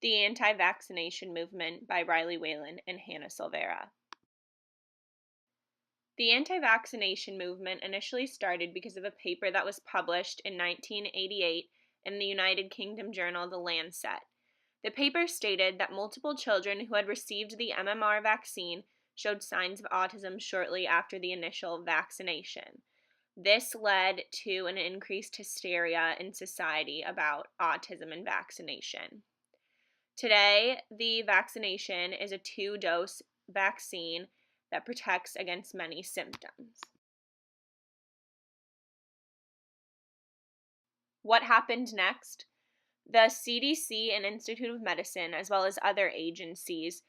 The Anti-Vaccination Movement by Riley Whalen and Hannah Silvera. The anti-vaccination movement initially started because of a paper that was published in 1988 in the United Kingdom journal The Lancet. The paper stated that multiple children who had received the MMR vaccine showed signs of autism shortly after the initial vaccination. This led to an increased hysteria in society about autism and vaccination. Today, the vaccination is a 2-dose vaccine that protects against many symptoms. What happened next? The CDC and Institute of Medicine, as well as other agencies,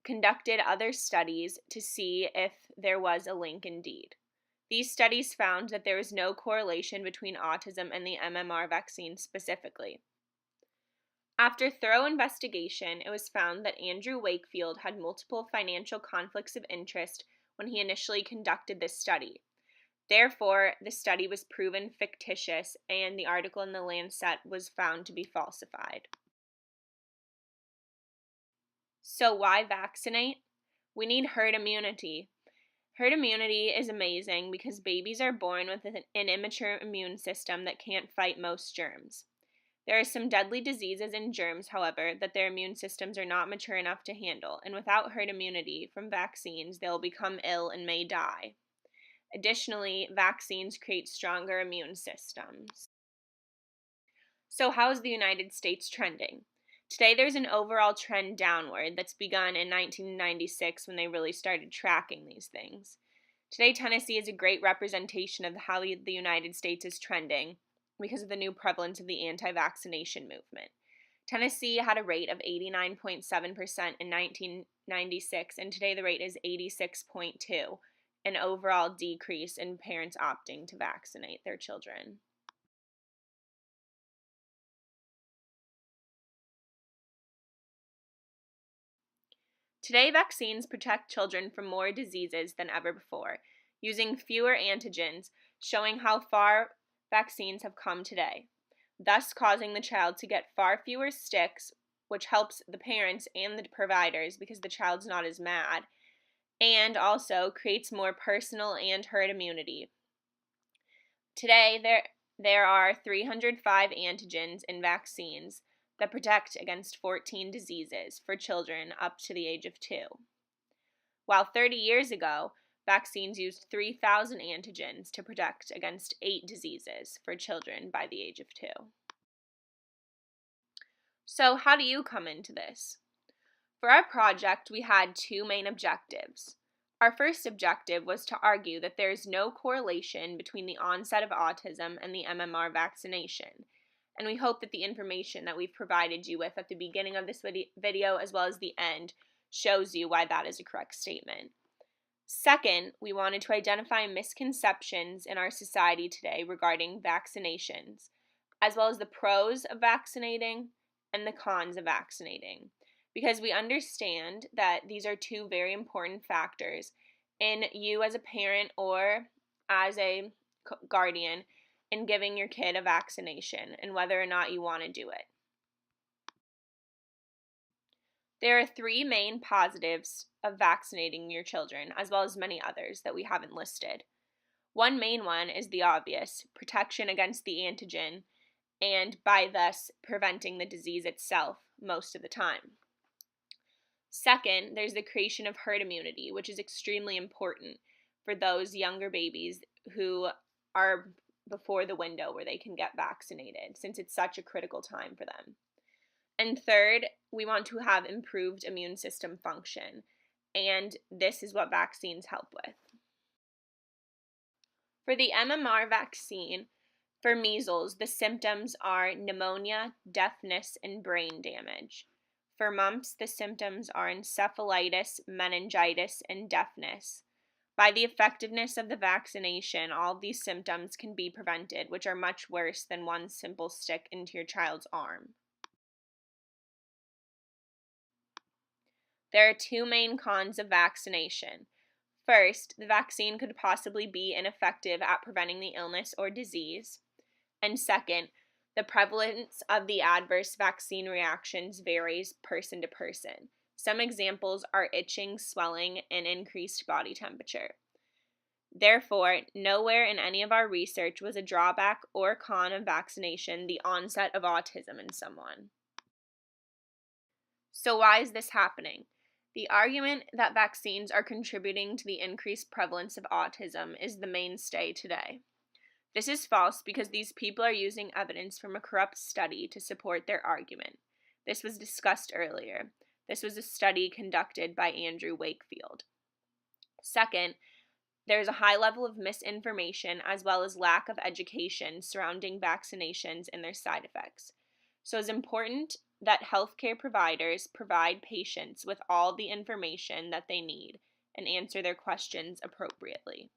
conducted other studies to see if there was a link indeed. These studies found that there was no correlation between autism and the MMR vaccine specifically. After thorough investigation, it was found that Andrew Wakefield had multiple financial conflicts of interest when he initially conducted this study. Therefore, the study was proven fictitious and the article in the Lancet was found to be falsified. So why vaccinate? We need herd immunity. Herd immunity is amazing because babies are born with an immature immune system that can't fight most germs. There are some deadly diseases and germs, however, that their immune systems are not mature enough to handle, and without herd immunity from vaccines, they will become ill and may die. Additionally, vaccines create stronger immune systems. So how is the United States trending? Today there's an overall trend downward that's begun in 1996 when they really started tracking these things. Today Tennessee is a great representation of how the United States is trending because of the new prevalence of the anti-vaccination movement. Tennessee had a rate of 89.7% in 1996, and today the rate is 86.2%, an overall decrease in parents opting to vaccinate their children. Today, vaccines protect children from more diseases than ever before, using fewer antigens, showing how far vaccines have come today, thus causing the child to get far fewer sticks, which helps the parents and the providers because the child's not as mad, and also creates more personal and herd immunity. Today, there are 305 antigens in vaccines that protect against 14 diseases for children up to the age of 2. While 30 years ago, vaccines used 3,000 antigens to protect against 8 diseases for children by the age of 2. So how do you come into this? For our project, we had 2 main objectives. Our first objective was to argue that there is no correlation between the onset of autism and the MMR vaccination, and we hope that the information that we've provided you with at the beginning of this video as well as the end shows you why that is a correct statement. Second, we wanted to identify misconceptions in our society today regarding vaccinations, as well as the pros of vaccinating and the cons of vaccinating, because we understand that these are 2 very important factors in you as a parent or as a guardian in giving your kid a vaccination and whether or not you want to do it. There are 3 main positives of vaccinating your children, as well as many others that we haven't listed. One main one is the obvious, protection against the antigen, and by thus preventing the disease itself most of the time. Second, there's the creation of herd immunity, which is extremely important for those younger babies who are before the window where they can get vaccinated, since it's such a critical time for them. And third, we want to have improved immune system function, and this is what vaccines help with. For the MMR vaccine, for measles, the symptoms are pneumonia, deafness, and brain damage. For mumps, the symptoms are encephalitis, meningitis, and deafness. By the effectiveness of the vaccination, all of these symptoms can be prevented, which are much worse than one simple stick into your child's arm. There are 2 main cons of vaccination. First, the vaccine could possibly be ineffective at preventing the illness or disease. And second, The prevalence of the adverse vaccine reactions varies person to person. Some examples are itching, swelling, and increased body temperature. Therefore, nowhere in any of our research was a drawback or con of vaccination the onset of autism in someone. So why is this happening? The argument that vaccines are contributing to the increased prevalence of autism is the mainstay today. This is false because these people are using evidence from a corrupt study to support their argument. This was discussed earlier. This was a study conducted by Andrew Wakefield. Second, there's a high level of misinformation as well as lack of education surrounding vaccinations and their side effects. So it's important that healthcare providers provide patients with all the information that they need and answer their questions appropriately.